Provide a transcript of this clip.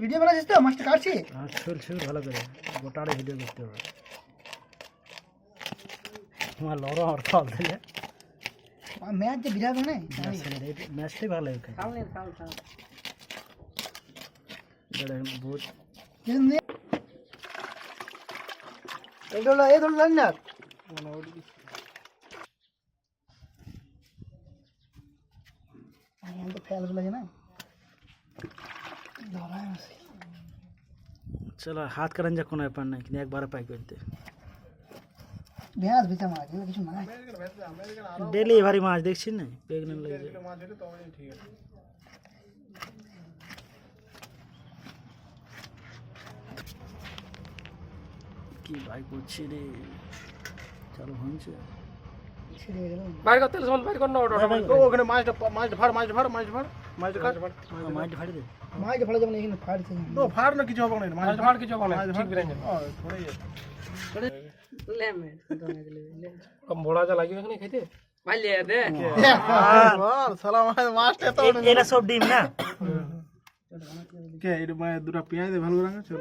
video বানাচ্ছিস তো মাছটা কাটছি চলছে ভালো করে গোটারে ভিডিও করতে হবে তোমার লড়ো আর খাল দিলে ম্যাচ যে বিরাট মানে ম্যাচটাই ভালো লাগে বহুত এই ধরো না ফেলগুলো লাগে না चलो हाथ करन जा कोनो अपन नहीं एक बार पाई करते ভেঁস ভিতা মাছ এগুলো কিছু নাই डेली भारी माछ देखछि ना पेगन लगे माछ হলে তো ঠিক আছে কি ভাই করছিস রে চলো হচ্ছে বাইরে করতে সমান বাইরে কর না ওটা ওখানে মাছ ফাড় মাছ কাট মাছ ফাড়ি দে মাছ ফেলা যাবে না এখানে ফাড়ছে ও ফাড় না কিছু হবে না মাছ ফাড় কিছু হবে না ঠিক বিরান থোড়ে ले में कम बड़ा जा लागियो এখানে খাইতে মাইলে দে বল সালাম মাছটা তো এরা সব ডিম না কে এটা দুটো পেঁয়াজ দে ভালো করে চল